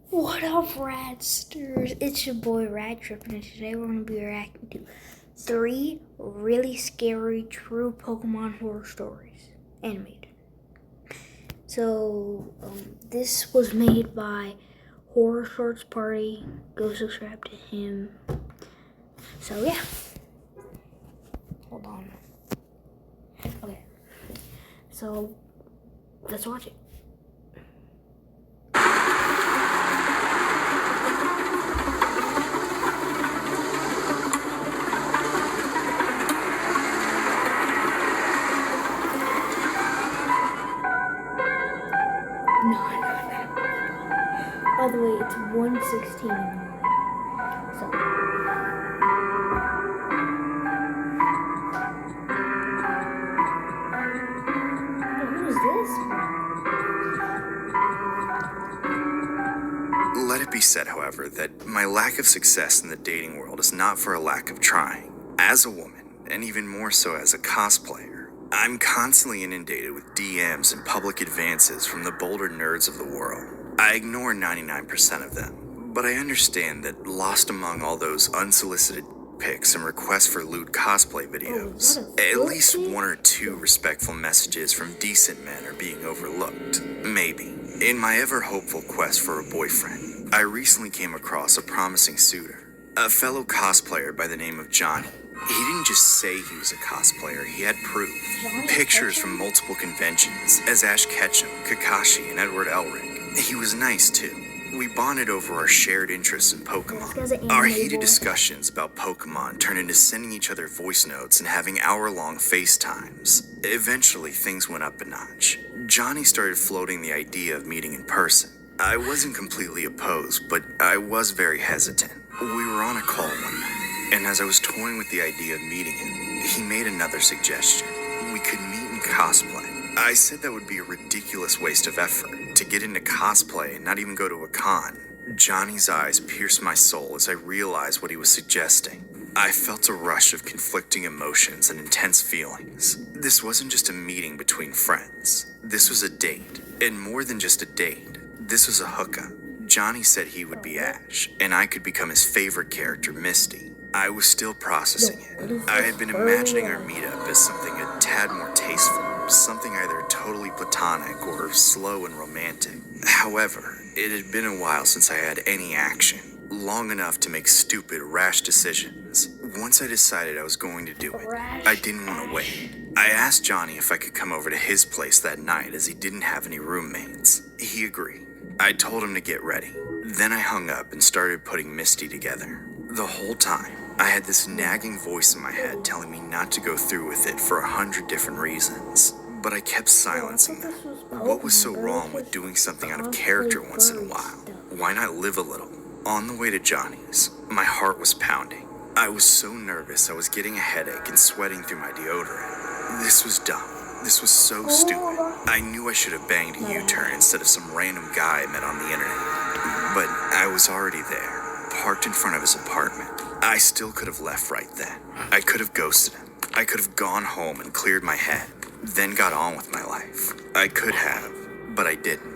What up, Radsters? It's your boy Rad Trippin', and today we're going to be reacting to 3 really scary true Pokemon horror stories, animated. So, this was made by Horror Shorts Party. Go subscribe to him. So, yeah. Hold on. Okay. So, let's watch it. No. By the way, it's 1:16 in the morning. So. Who is this? Let it be said, however, that my lack of success in the dating world is not for a lack of trying. As a woman, and even more so as a cosplayer, I'm constantly inundated with DMs and public advances from the bolder nerds of the world. I ignore 99% of them, but I understand that lost among all those unsolicited pics and requests for lewd cosplay videos, at least 1 or 2 respectful messages from decent men are being overlooked. Maybe. In my ever-hopeful quest for a boyfriend, I recently came across a promising suitor, a fellow cosplayer by the name of Johnny. He didn't just say he was a cosplayer, he had proof. Pictures from multiple conventions as Ash Ketchum, Kakashi, and Edward Elric. He was nice too. We bonded over our shared interests in Pokemon. Our heated discussions about Pokemon turned into sending each other voice notes and having hour-long FaceTimes. Eventually, things went up a notch. Johnny started floating the idea of meeting in person. I wasn't completely opposed, but I was very hesitant. We were on a call one night, and as I was toying with the idea of meeting him, he made another suggestion. We could meet in cosplay. I said that would be a ridiculous waste of effort, to get into cosplay and not even go to a con. Johnny's eyes pierced my soul as I realized what he was suggesting. I felt a rush of conflicting emotions and intense feelings. This wasn't just a meeting between friends. This was a date, and more than just a date. This was a hookup. Johnny said he would be Ash, and I could become his favorite character, Misty. I was still processing it. I had been imagining our meetup as something a tad more tasteful, something either totally platonic or slow and romantic. However, it had been a while since I had any action, long enough to make stupid, rash decisions. Once I decided I was going to do it, I didn't want to wait. I asked Johnny if I could come over to his place that night as he didn't have any roommates. He agreed. I told him to get ready. Then I hung up and started putting Misty together. The whole time, I had this nagging voice in my head telling me not to go through with it for 100 different reasons. But I kept silencing them. What was so wrong with doing something out of character once in a while? Why not live a little? On the way to Johnny's, my heart was pounding. I was so nervous I was getting a headache and sweating through my deodorant. This was dumb. This was so stupid. I knew I should have banged a U-turn instead of some random guy I met on the internet. But I was already there, parked in front of his apartment. I still could have left right then. I could have ghosted him. I could have gone home and cleared my head, then got on with my life. I could have, but I didn't.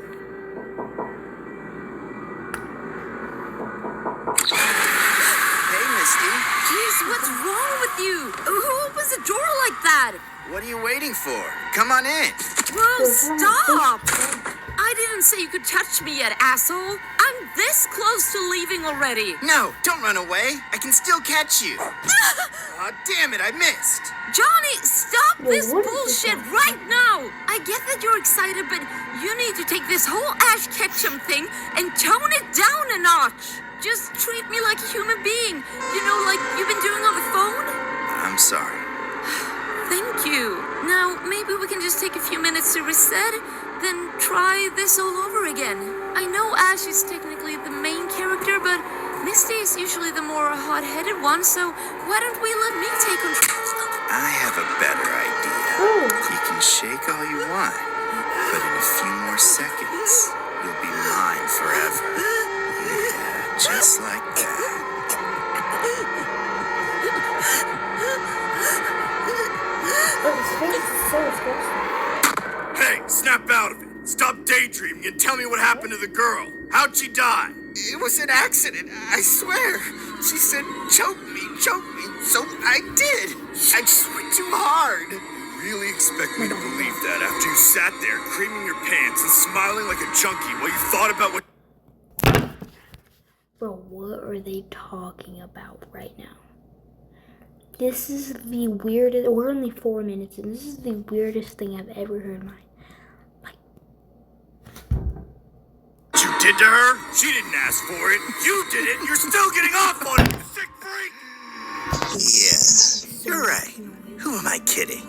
Hey, Misty. Jeez, what's wrong with you? Who opens the door like that? What are you waiting for? Come on in. Whoa, stop! I didn't say you could touch me yet, asshole. I'm this close to leaving already. No, don't run away. I can still catch you. Aw, damn it, I missed. Johnny, stop this what is bullshit this? right now! I get that you're excited, but you need to take this whole Ash Ketchum thing and tone it down a notch. Just treat me like a human being. You know, like you've been doing on the phone? I'm sorry. Thank you. Now, maybe we can just take a few minutes to reset, then try this all over again. I know Ash is technically the main character, but Misty is usually the more hot-headed one, so why don't we let me take control? I have a better idea. You can shake all you want, but in a few more seconds, you'll be mine forever. Yeah, just like that. Hey, snap out of it. Stop daydreaming and tell me what happened to the girl. How'd she die? It was an accident, I swear. She said, choke me, so I did. I just went too hard. You really expect me to believe that after you sat there creaming your pants and smiling like a junkie while you thought about what... Bro, what are they talking about right now? This is the weirdest. We're only 4 minutes and this is the weirdest thing I've ever heard in my life. What you did to her? She didn't ask for it. You did it. You're still getting off on it, you sick freak! Yeah, you're right. Who am I kidding?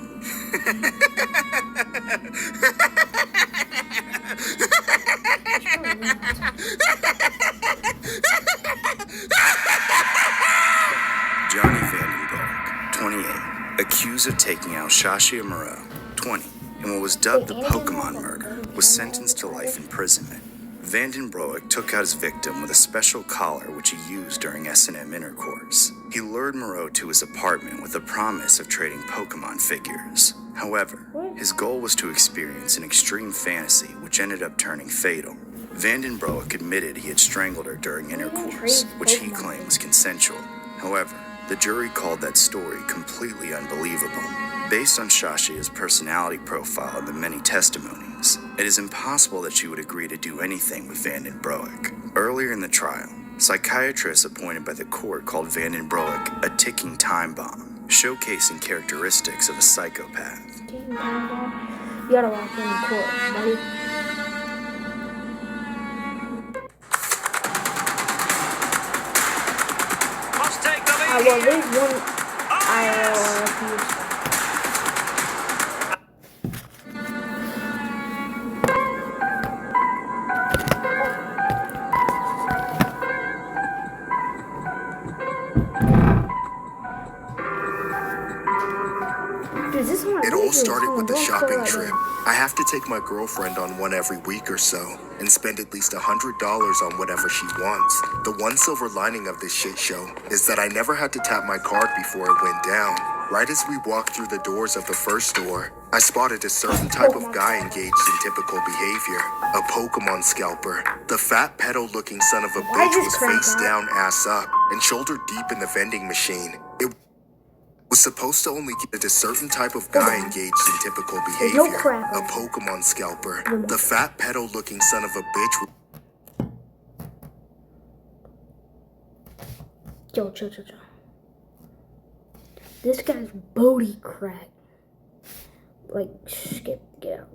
Johnny Vandenbroek, 28, accused of taking out Shashia Moreau, 20, in what was dubbed the Pokemon murder, was sentenced to life imprisonment. Vandenbroek took out his victim with a special collar which he used during S&M intercourse. He lured Moreau to his apartment with the promise of trading Pokemon figures. However, his goal was to experience an extreme fantasy which ended up turning fatal. Vandenbroek admitted he had strangled her during intercourse, which he claimed was consensual. However, the jury called that story completely unbelievable. Based on Shashia's personality profile and the many testimonies, it is impossible that she would agree to do anything with Vandenbroek. Earlier in the trial, psychiatrists appointed by the court called Vandenbroek a ticking time bomb, showcasing characteristics of a psychopath. Ticking time bomb? You gotta walk in the court, buddy. Well, there's one IRL. It all started with a shopping trip. I have to take my girlfriend on one every week or so and spend at least $100 on whatever she wants. The one silver lining of this shit show is that I never had to tap my card before it went down. Right as we walked through the doors of the first store, I spotted a certain type of guy engaged in typical behavior. A Pokemon scalper. The fat pedo-looking son of a bitch was face down, ass up, and shoulder deep in the vending machine. It was supposed to only get a certain type of guy engaged in typical behavior. A Pokemon scalper. The fat pedo-looking son of a bitch. Yo, chill. This guy's booty crack. Like, get out.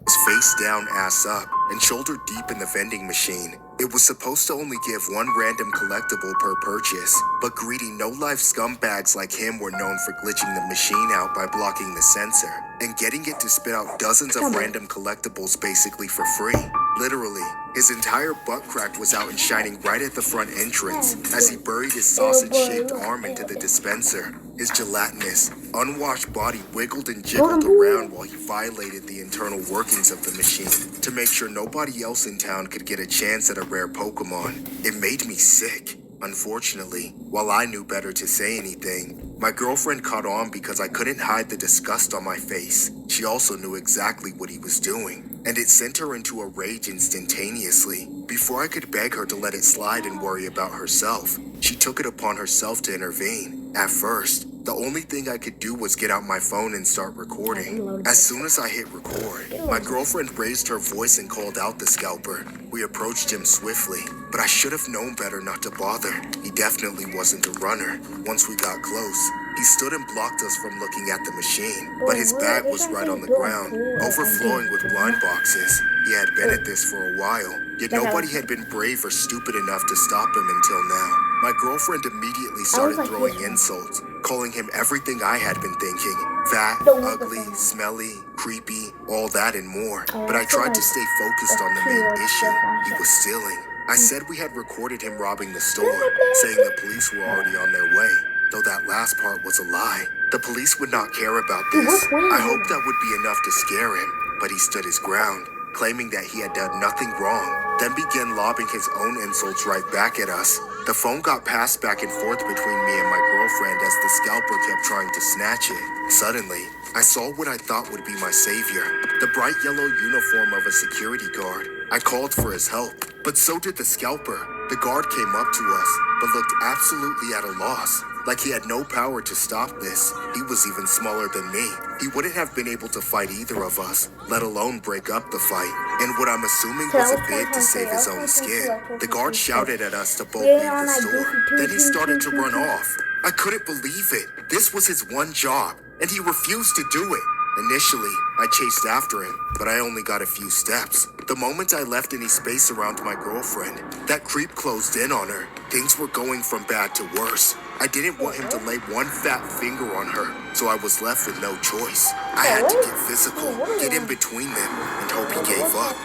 Was face down, ass up, and shoulder deep in the vending machine. It was supposed to only give one random collectible per purchase, but greedy no-life scumbags like him were known for glitching the machine out by blocking the sensor, and getting it to spit out dozens of random collectibles basically for free. Literally, his entire butt crack was out and shining right at the front entrance as he buried his sausage-shaped arm into the dispenser. His gelatinous, unwashed body wiggled and jiggled around while he violated the internal workings of the machine to make sure nobody else in town could get a chance at a rare Pokemon. It made me sick. Unfortunately, while I knew better to say anything, my girlfriend caught on because I couldn't hide the disgust on my face. She also knew exactly what he was doing, and it sent her into a rage instantaneously. Before I could beg her to let it slide and worry about herself, she took it upon herself to intervene. At first, the only thing I could do was get out my phone and start recording. As soon as I hit record, my girlfriend raised her voice and called out the scalper. We approached him swiftly, but I should have known better not to bother. He definitely wasn't a runner. Once we got close, he stood and blocked us from looking at the machine, but his bag was right on the ground, overflowing with blind boxes. He had been at this for a while, yet nobody had been brave or stupid enough to stop him until now. My girlfriend immediately started throwing insults, calling him everything I had been thinking. Fat, ugly, smelly, creepy, all that and more. But I tried to stay focused on the main issue. He was stealing. I said we had recorded him robbing the store, saying the police were already on their way. Though that last part was a lie. The police would not care about this. I hoped that would be enough to scare him, but he stood his ground, claiming that he had done nothing wrong, then began lobbing his own insults right back at us. The phone got passed back and forth between me and my girlfriend as the scalper kept trying to snatch it. Suddenly, I saw what I thought would be my savior, the bright yellow uniform of a security guard. I called for his help, but so did the scalper. The guard came up to us, but looked absolutely at a loss, like he had no power to stop this. He was even smaller than me. He wouldn't have been able to fight either of us, let alone break up the fight. And what I'm assuming was a bid to save his own skin. The guard shouted at us to both leave the store. Then he started to run off. I couldn't believe it. This was his one job, and he refused to do it. Initially, I chased after him, but I only got a few steps. The moment I left any space around my girlfriend, that creep closed in on her. Things were going from bad to worse. I didn't want him to lay one fat finger on her, so I was left with no choice. I had to get physical, get in between them, and hope he gave up.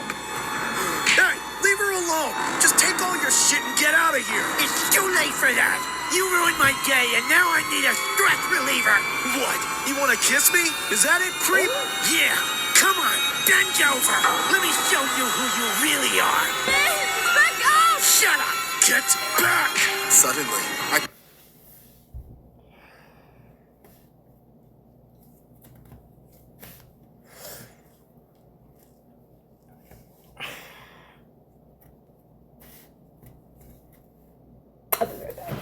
Hey, leave her alone. Just take all your shit and get out of here. It's too late for that. You ruined my day, and now I need a stress reliever. What? You want to kiss me? Is that it, creep? Yeah. Come on, bend over. Let me show you who you really are. Back off! Shut up. Get back. Suddenly, I I'll be right back.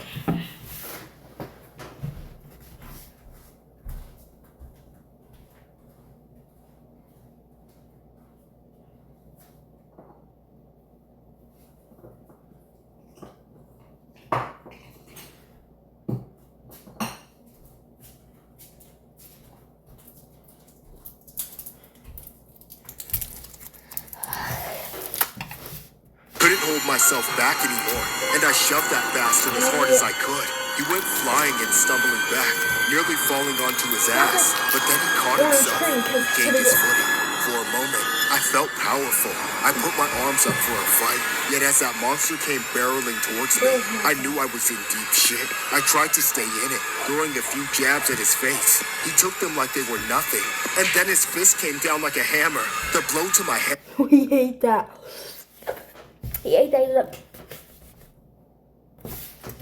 couldn't hold myself back anymore, and I shoved that bastard as hard as I could. He went flying and stumbling back, nearly falling onto his ass, but then he caught himself, gained his footing. For a moment, I felt powerful. I put my arms up for a fight, yet as that monster came barreling towards me, I knew I was in deep shit. I tried to stay in it, throwing a few jabs at his face. He took them like they were nothing, and then his fist came down like a hammer. The blow to my head We hate that. He ate that. Look.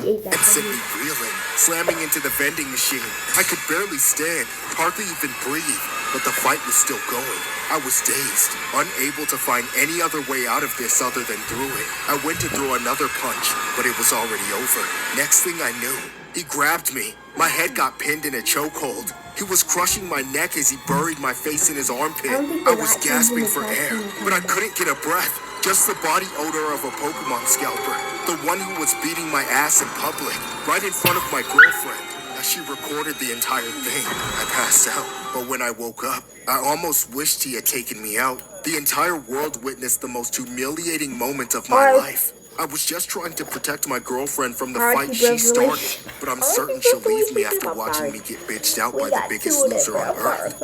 He ate that. and sent me reeling, slamming into the vending machine. I could barely stand, hardly even breathe, but the fight was still going. I was dazed, unable to find any other way out of this other than through it. I went to throw another punch, but it was already over. Next thing I knew, he grabbed me. My head got pinned in a chokehold. He was crushing my neck as he buried my face in his armpit. I was gasping for air, but I couldn't get a breath. Just the body odor of a Pokemon scalper. The one who was beating my ass in public, right in front of my girlfriend. As she recorded the entire thing, I passed out. But when I woke up, I almost wished he had taken me out. The entire world witnessed the most humiliating moment of my life. I was just trying to protect my girlfriend from the fight she started, but I'm certain she'll leave me after watching me get bitched out by the biggest loser on earth.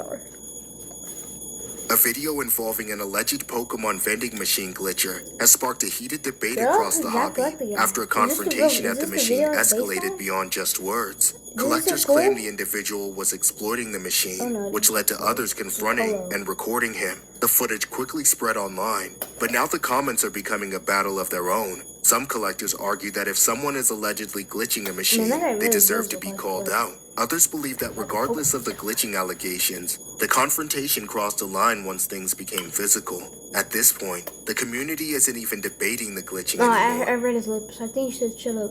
A video involving an alleged Pokemon vending machine glitcher has sparked a heated debate across the hobby after a confrontation at the machine escalated beyond just words. Collectors claim the individual was exploiting the machine, which led to others confronting and recording him. The footage quickly spread online, but now the comments are becoming a battle of their own. Some collectors argue that if someone is allegedly glitching a machine, they deserve to be called out. Others believe that regardless of the glitching allegations, the confrontation crossed a line once things became physical. At this point, the community isn't even debating the glitching No, anymore. I read his lips. I think you should chill out.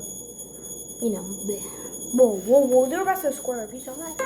You know, whoa. They're about to square up. You saw that?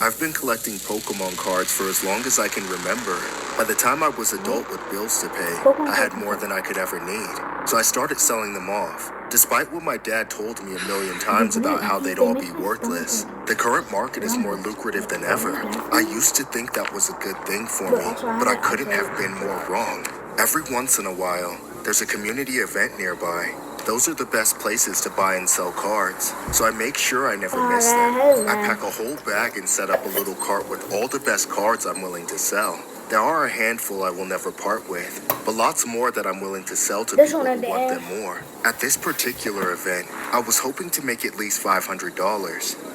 I've been collecting Pokemon cards for as long as I can remember. By the time I was adult with bills to pay, I had more than I could ever need. So I started selling them off. Despite what my dad told me a million times about how they'd all be worthless, the current market is more lucrative than ever. I used to think that was a good thing for me, but I couldn't have been more wrong. Every once in a while, there's a community event nearby. Those are the best places to buy and sell cards, so I make sure I never miss them. I pack a whole bag and set up a little cart with all the best cards I'm willing to sell. There are a handful I will never part with, but lots more that I'm willing to sell to This people one at who the want end. them more. At this particular event, I was hoping to make at least $500.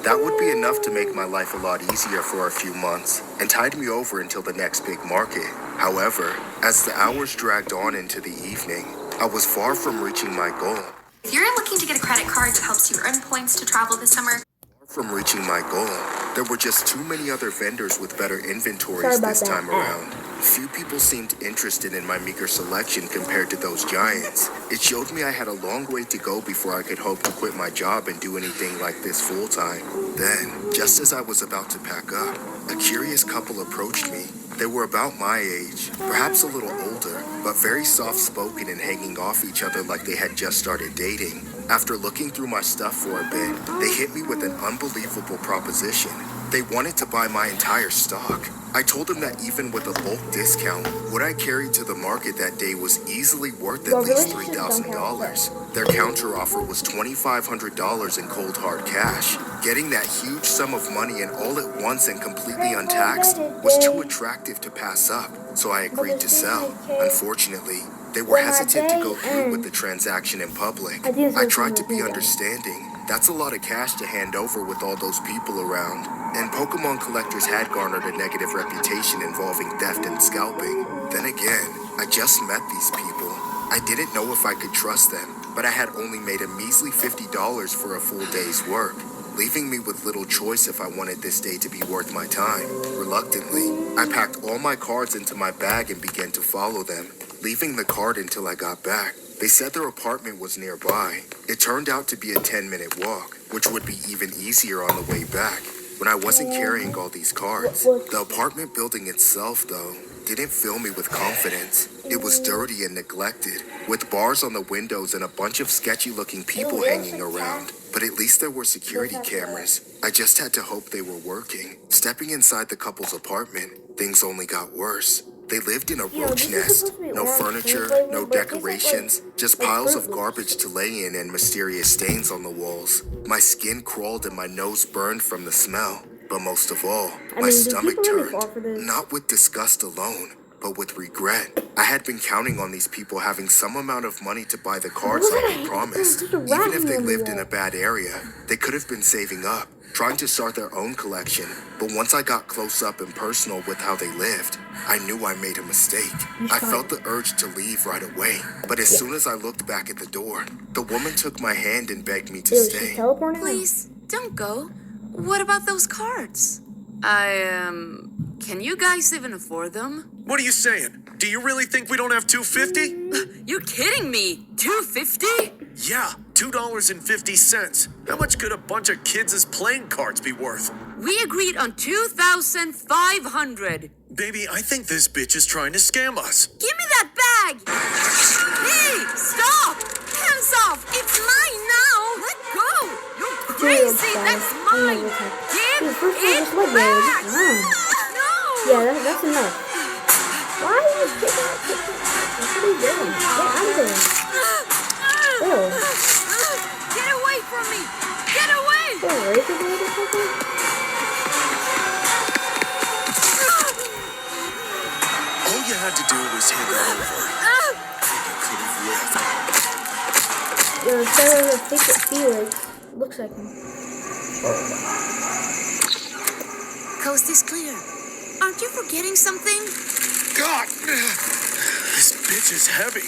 That would be enough to make my life a lot easier for a few months and tide me over until the next big market. However, as the hours dragged on into the evening, I was far from reaching my goal. If you're looking to get a credit card that helps you earn points to travel this summer, From reaching my goal, there were just too many other vendors with better Sorry inventories about this that. time around. Few people seemed interested in my meager selection compared to those giants. It showed me I had a long way to go before I could hope to quit my job and do anything like this full time. Then, just as I was about to pack up, a curious couple approached me. They were about my age, perhaps a little older, but very soft-spoken and hanging off each other like they had just started dating. After looking through my stuff for a bit, they hit me with an unbelievable proposition. They wanted to buy my entire stock. I told them that even with a bulk discount, what I carried to the market that day was easily worth at Well, least relationships don't count. $3,000. Their counteroffer was $2,500 in cold hard cash. Getting that huge sum of money and all at once and completely untaxed was too attractive to pass up, so I agreed to sell. Unfortunately, they were hesitant to go through with the transaction in public. I tried to be understanding. That's a lot of cash to hand over with all those people around. And Pokemon collectors had garnered a negative reputation involving theft and scalping. Then again, I just met these people. I didn't know if I could trust them, but I had only made a measly $50 for a full day's work, leaving me with little choice if I wanted this day to be worth my time. Reluctantly, I packed all my cards into my bag and began to follow them, leaving the cart until I got back. They said their apartment was nearby. It turned out to be a 10-minute walk, which would be even easier on the way back, when I wasn't carrying all these cards. The apartment building itself, though, didn't fill me with confidence. It was dirty and neglected, with bars on the windows and a bunch of sketchy-looking people hanging around. But at least there were security cameras. I just had to hope they were working. Stepping inside the couple's apartment, things only got worse. They lived in a roach nest. No furniture, no decorations, just piles of garbage to lay in and mysterious stains on the walls. My skin crawled and my nose burned from the smell. But most of all, my stomach turned, not with disgust alone, but with regret. I had been counting on these people having some amount of money to buy the cards like they promised. Even if they lived in a bad area, they could have been saving up, trying to start their own collection. But once I got close up and personal with how they lived, I knew I made a mistake. I felt the urge to leave right away, but as soon as I looked back at the door, the woman took my hand and begged me to Dude, she's stay. teleporting him. Please, don't go. What about those cards? Can you guys even afford them? What are you saying? Do you really think we don't have $2.50? You're kidding me! $2.50? Yeah, $2.50. How much could a bunch of kids' playing cards be worth? We agreed on $2,500. Baby, I think this bitch is trying to scam us. Give me that bag! Hey, stop! Hands off! It's mine now! Let go! You're crazy! That's mine! Give Dude, first of all, it just let go. back! Just run. No! Yeah, that's enough. Why are you picking up? What are you doing? Get out of there. Ew. Get away from me! Get away! Is there a razor blade or something? All you had to do was hand it over. You could have lived. Yo, instead of a thick Felix. Looks like him. Coast is clear. Aren't you forgetting something? God! This bitch is heavy.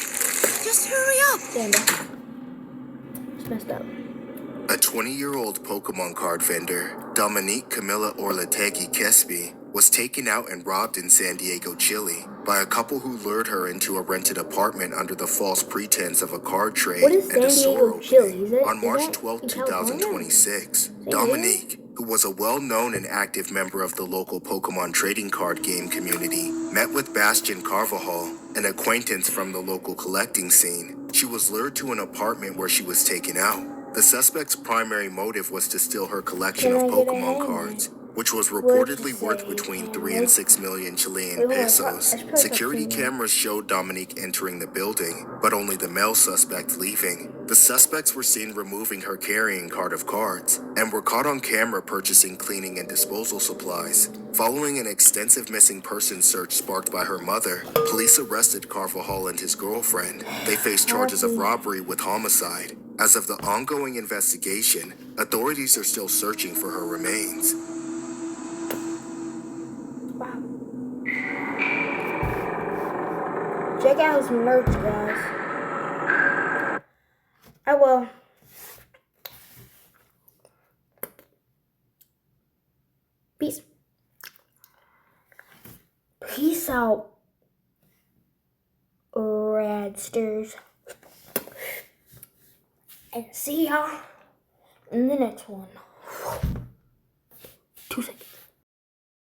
Just hurry up! Stand up. It's messed up. A 20-year-old Pokemon card vendor, Dominique Camilla Orletegi Kespi, was taken out and robbed in San Diego, Chile, by a couple who lured her into a rented apartment under the false pretense of a card trade What is and a San store Diego, Chile? opening. On Is March that 12, in California? 2026, Diego? Dominique, who was a well-known and active member of the local Pokemon trading card game community, met with Bastian Carvajal, an acquaintance from the local collecting scene. She was lured to an apartment where she was taken out. The suspect's primary motive was to steal her collection Can of I get a Pokemon hand? cards. which was What'd reportedly you worth say? between 3 Wait. and 6 million Chilean Wait, hold on. pesos. Let's put Security the cameras showed Dominique entering the building, but only the male suspect leaving. The suspects were seen removing her carrying cart of cards and were caught on camera purchasing cleaning and disposal supplies. Following an extensive missing person search sparked by her mother, police arrested Carvajal and his girlfriend. They faced charges of robbery with homicide. As of the ongoing investigation, authorities are still searching for her remains. Wow. Check out his merch, guys. I will. Peace. Peace out, Radsters. And see y'all in the next one. 2 seconds.